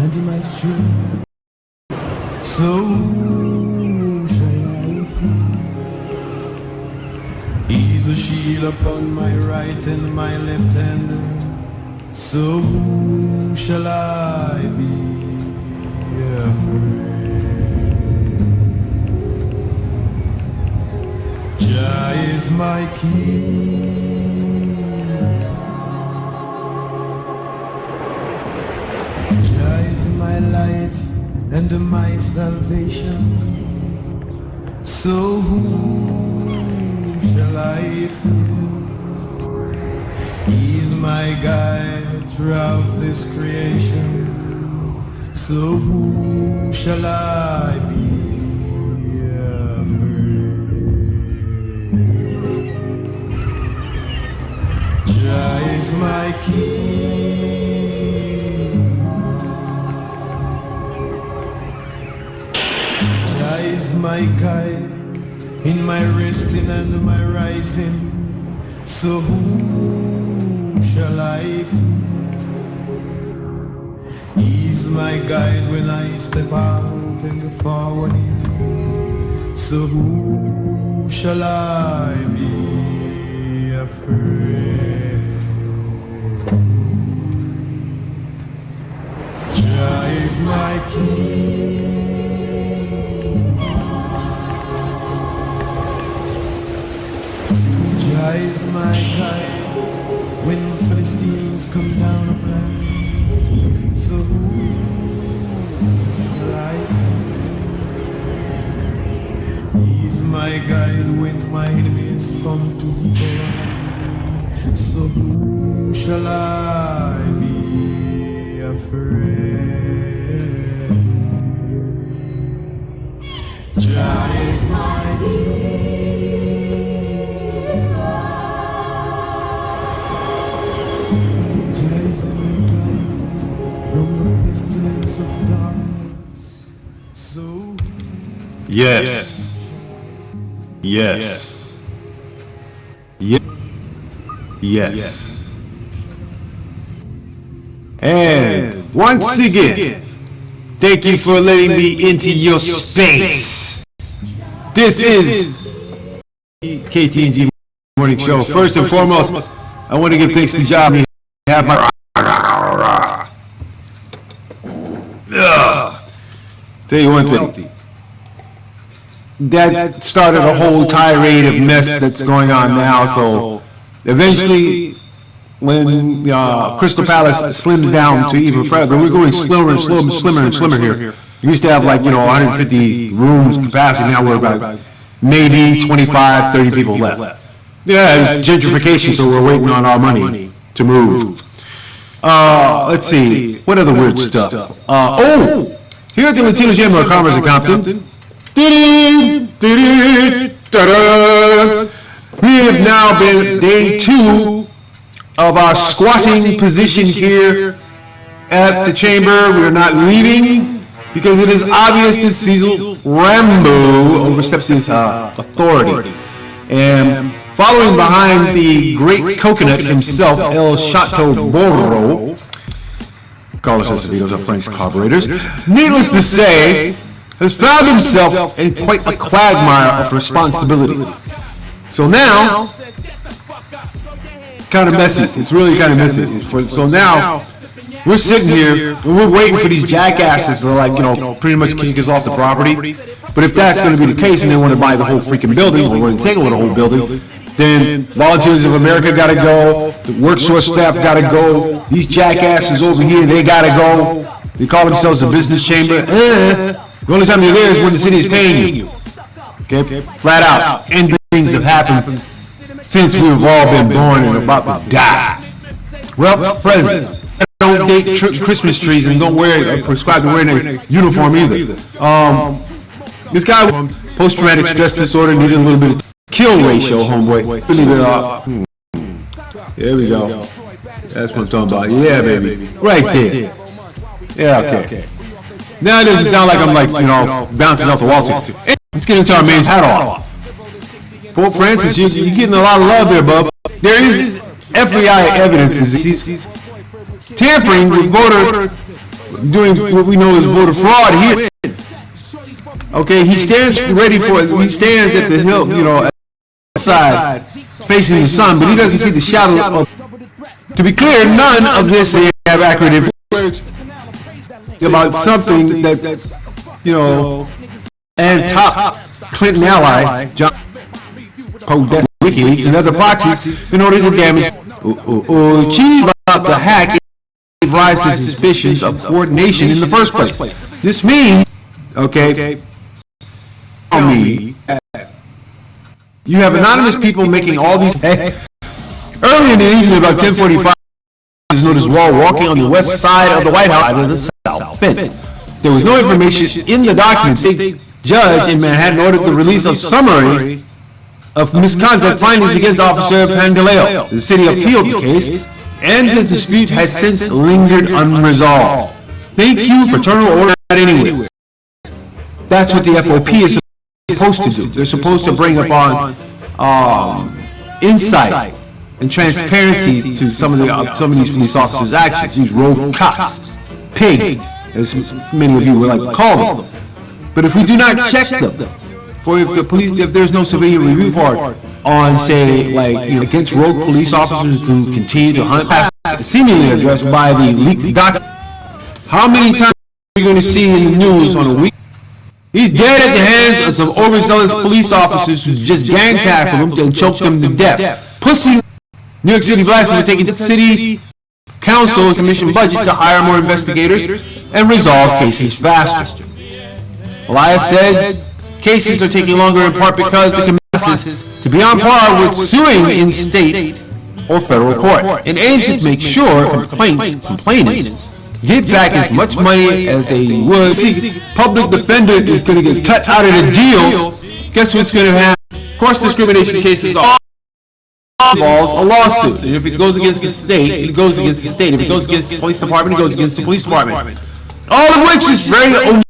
and my strength. So shall I fly. He's a shield upon my right and my left hand. So shall I be afraid. Jah is my king. Jah is my light and my salvation. So whom shall I fear? He's my guide throughout this creation. So whom shall I be afraid? Jah is my king. Jah is my guide in my resting and my rising. So whom shall I fear? He's my guide when I step out in the forward. So whom shall I be afraid? Jah is my king. Jah is my guide when the Philistines come down upon. So shall I fear? He's my guide when my enemies come to devour. So who shall I be afraid? Jah is my Yes. Yes. Yes. Yes. And once again, thank you for letting me into your space. This is Ktng Morning Show. First and foremost, I want to give thanks to Jah. You have my tell you one thing. That started a whole tirade of mess that's going on now. So eventually, when Crystal Palace slims down to even further, we're going slimmer and slimmer here. We used to have 150 rooms capacity. Now we're about maybe 25, 30 people left. Yeah, gentrification. So we're waiting on our money to move. Let's see, what other weird stuff? Here at the Latino Chamber of Commerce in Compton. We have now been day 2 of our squatting position here at the chamber. We are not leaving because it is obvious that Cecil Rambo overstepped his authority. And following behind the great coconut himself, El Chateau Borro, Carlos Acevedo's our Frank's carburetors, needless to say, has found himself in quite a quagmire of responsibility. So now, it's kind of messy. It's really kind of messy. So now, we're sitting here, and we're waiting for these jackasses to pretty much kick us off the property. But if that's going to be the case, and they want to buy the whole freaking building, or want to take over the whole building, then Volunteers of America got to go, the workforce staff got to go, these jackasses over here, they got to go. They call themselves a business chamber. The only time you're there is when the city is paying you. Okay? Flat out. And things have happened since we've all been born and about to die. Well, President, don't date Christmas trees and don't prescribe to wearing a uniform either. This guy with post-traumatic stress disorder needed a little bit of kill ratio, homeboy. Believe it or not. There we go. That's what I'm talking about. Yeah, baby. Right there. Yeah, okay. Now it doesn't sound like I'm bouncing off the wall. Let's get into our man's hat off. Pope Francis, you're getting a lot of love there, bub. There is FBI evidence that he's tampering with voter doing what we know is voter fraud here. Okay, he stands ready for it. He stands at the hill, you know, at the side, facing the sun, but he doesn't see the shadow of. To be clear, none of this they have accurate information about something that, you know, and top Clinton ally John Podesta, WikiLeaks, and other proxies in order to damage. Cheating about the hack gave rise to suspicions of coordination in the first place. This means, okay, you have anonymous people making all these. Early in the evening, about 10:45, is noticed Wall walking on the west side of the White House out of the south fence. There was no information in the documents. The judge in Manhattan ordered the release of summary of misconduct findings against Officer Pandaleo. The city appealed the case, and the dispute has since lingered unresolved. Thank you for turning order anyway. That's what the FOP is supposed to do. They're supposed to bring upon insight and transparency to some of these police officers' actions. These rogue cops, pigs, as many of you would like to call them. But if we do not check them, for if there's no civilian review for it on, say, like, you know, against rogue police officers who continue to hunt past seemingly addressed by the leaked document, how many times are you going to see in the news on a week? He's dead at the hands of some overzealous police officers who just gang tackled him and choked him to death. Pussy. New York City blasted for taking the city council and commission budget to hire more investigators and resolve cases faster. Elias said cases are taking longer in part because the commissions to be on par with suing in state or federal court, and aims to make sure complainants get back as much money as they would. See, public defender is going to get cut out of the deal. Guess what's going to happen? Cross discrimination cases are involves a lawsuit. And if it goes against the state, it goes against the state. If it goes against the police department, it goes against the police department. All of which is very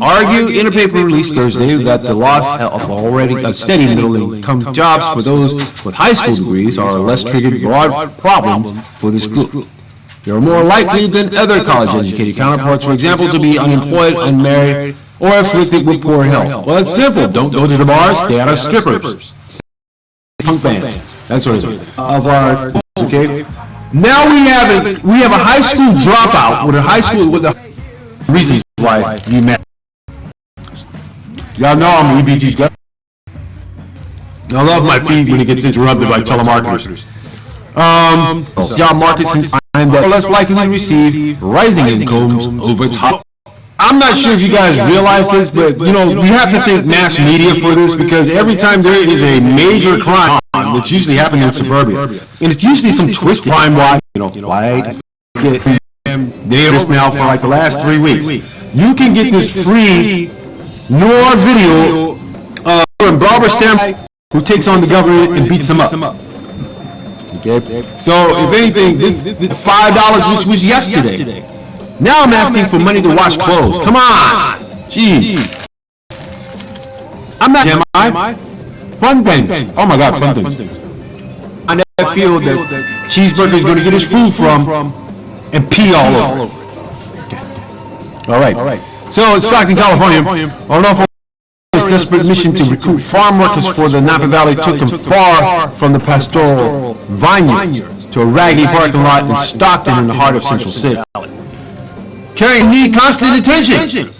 argue in a paper release Thursday that the loss of already steady middle-income jobs for those with high school degrees are a less triggered broad problem for this group. They are more likely than other college-educated counterparts, for example, to be unemployed, unmarried, or afflicted with poor health. Well, it's simple. Don't go to the bars. Stay out of strippers. Punk bands. That sort of thing. Of our, okay? Now we have a high school dropout with the reasons why you met. Y'all know I'm EBG's guy. I love my feed when it gets interrupted by telemarketers. Job market since I'm less likely to receive rising incomes over time. I'm not sure if you guys realize this, but you know, we have to thank mass media for this, because every time there is a major crime, that's usually happening in suburbia, and it's usually some twisted crime, like, you know, like get this now for like the last 3 weeks. You can get this free noir video from Barbara Stamp, who takes on the government and beats them up. Okay, so if anything, this $5, which was yesterday. Now I'm asking for money to wash clothes. Come on! Jeez. I'm not, am I? Fun things. Oh my God, fun things. I never feel that Cheeseburger is going to get his food from and pee all over. Okay. All right. So it's Stockton, California. On his desperate mission to recruit farm workers for the Napa Valley took him far from the pastoral vineyard to a raggedy parking lot in Stockton in the heart of Central City. Carrying need constant attention.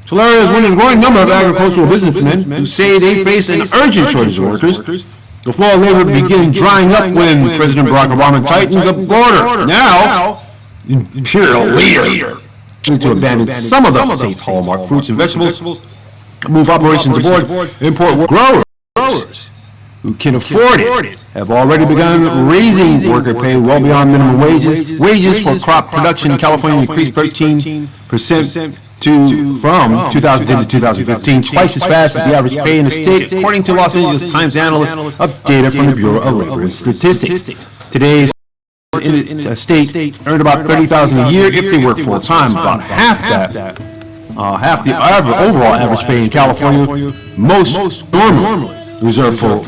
Solaria is one of a growing number of agricultural businessmen who say they face an urgent shortage of workers. The flow of labor began drying up when President Barack Obama tightened the border. Now, imperial leader to abandon some of the state's hallmark fruits and vegetables, move operations aboard, import growers who can afford it have already begun raising worker pay well beyond minimum wages. Wages for crop production in California increased 13% from 2010 to 2015, twice as fast as the average pay in the state, according to Los Angeles Times analysts of data from the Bureau of Labor and Statistics. Today's state earned about $30,000 a year if they work full time. About half the overall average pay in California, most normally reserved for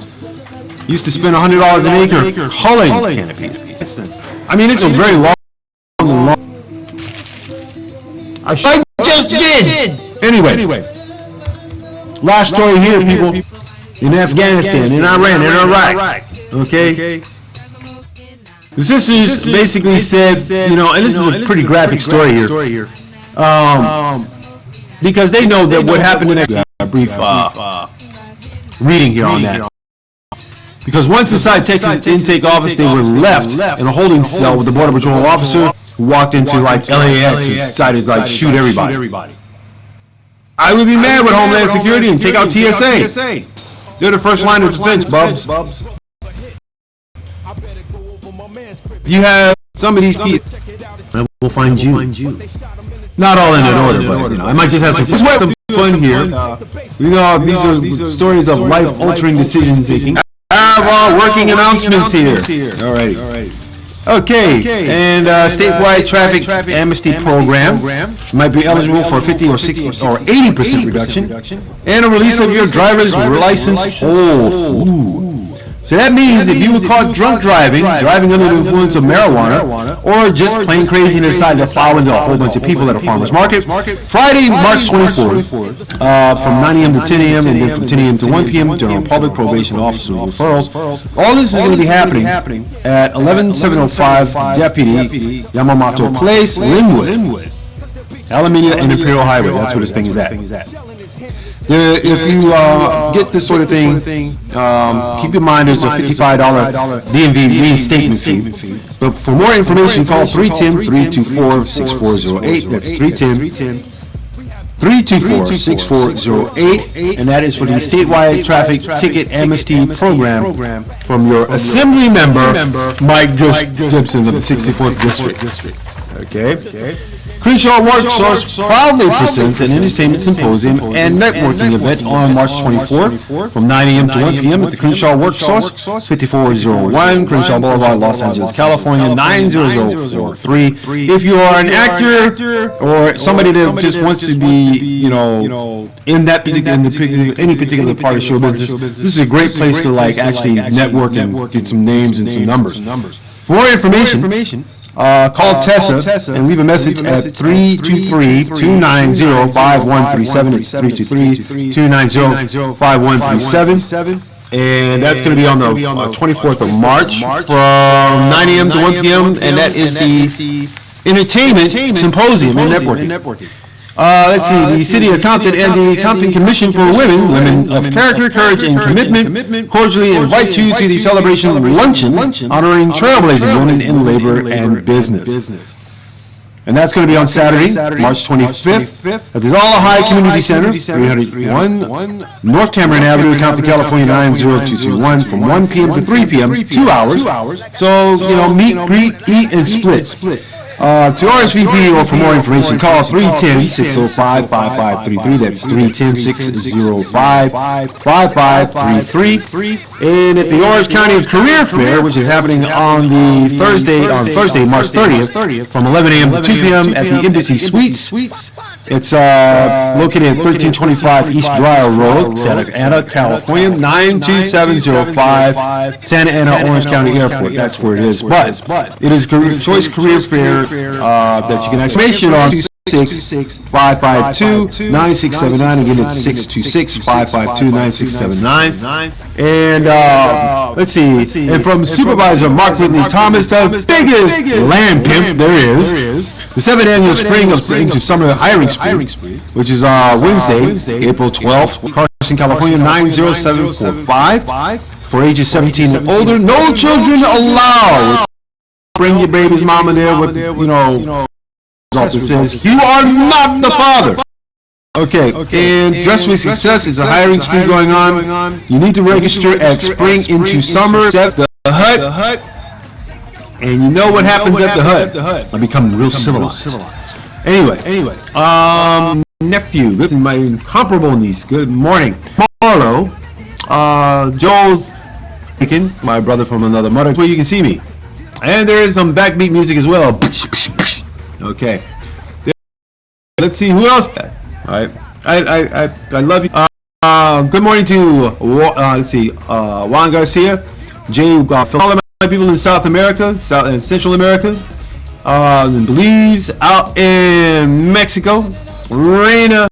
used to spend $100 an acre culling canopies. I mean, it's a very long. I just did. Anyway, last story here, people. In Afghanistan, in Iran, in Iraq. Okay. The sisters basically said, you know, and this is a pretty graphic story here. Because they know that what happened in a brief reading here on that. Because once inside Texas intake office, they were left in a holding cell with the Border Patrol officer who walked into like LAX and decided to like shoot everybody. I would be mad with Homeland Security and take out TSA. They're the first line of defense, Bubs. You have some of these people. I will find you. Not all in an order, but you know, I might just have some fun here. You know, these are stories of life-altering decision making. I have our working announcements here. All right. Okay, and statewide traffic amnesty program might be eligible for a 50 or 60 or 80% reduction, and a release of your driver's license hold. Ooh. So that means if you were caught drunk driving under the influence of marijuana, or just plain crazy and decided to plow into a whole bunch of people at a farmer's market, Friday, March 24th, from 9 a.m. to 10 a.m. and then from 10 a.m. to 1 p.m. during public probation officer referrals. All this is going to be happening at 11705 Deputy Yamamoto Place, Linwood, Alameda and Imperial Highway. That's where this thing is at. If you get this sort of thing, keep in mind there's a $55 DMV reinstatement fee. But for more information, call 310-324-6408. That's 310-324-6408. And that is for the statewide traffic ticket amnesty program from your assembly member, Mike Gibson of the 64th District. Okay. Crenshaw Worksource proudly presents an entertainment symposium and networking event on March 24th from 9 a.m. to 1 p.m. at the Crenshaw Worksource, 5401 Crenshaw Boulevard, Los Angeles, California, 90043. If you are an actor or somebody that just wants to be, you know, in that any particular part of show business, this is a great place to like actually network and get some names and some numbers. For more information, call Tessa and leave a message at 323-290-5137. It's 323-290-5137. And that's going to be on the 24th of March from 9 a.m. to 1 p.m. And that is the Entertainment Symposium and Networking. Let's see, the City of Compton and the Compton Commission for Women of Character, Courage, and Commitment cordially invite you to the celebration luncheon honoring trailblazing women in labor and business. And that's going to be on Saturday, March 25th, at the All High Community Center, 301 North Tamarind Avenue, Compton, California, 90221, from 1 p.m. to 3 p.m., 2 hours. So, you know, meet, greet, eat, and split. To RSVP or for more information, call 310-605-5533. That's 310-605-5533. And at the Orange County Career Fair, which is happening on Thursday, March 30th, from 11 a.m. to 2 p.m. at the Embassy Suites. It's located at 1325 East Dry Road, Santa Ana, California, 92705, Santa Ana, Orange County Airport. That's where it is. But it is Choice Career Fair that you can information on 626-552-9679. Again, it's 626-552-9679. And let's see. And from Supervisor Mark Whitley Thomas, the biggest land pimp there is, the 7th annual Spring into Summer Hiring Spree, which is Wednesday, April 12th, Carson, California, 90745. For ages 17 and older, no children allowed. Bring your baby's mama there with, you know, it says, you are not the father. Okay, and Dress with Success is a hiring spree going on. You need to register at Spring into Summer at the Hut. And you know what happens at the Hut. I become real civilized. Anyway, nephew, this is my incomparable niece. Good morning. Marlo, Joel, my brother from another mother, where you can see me. And there is some backbeat music as well. Okay. Let's see who else. All right. I love you. Good morning to let's see, Juan Garcia, Jay, all of my people in South America, South and Central America, in Belize, out in Mexico, Reina.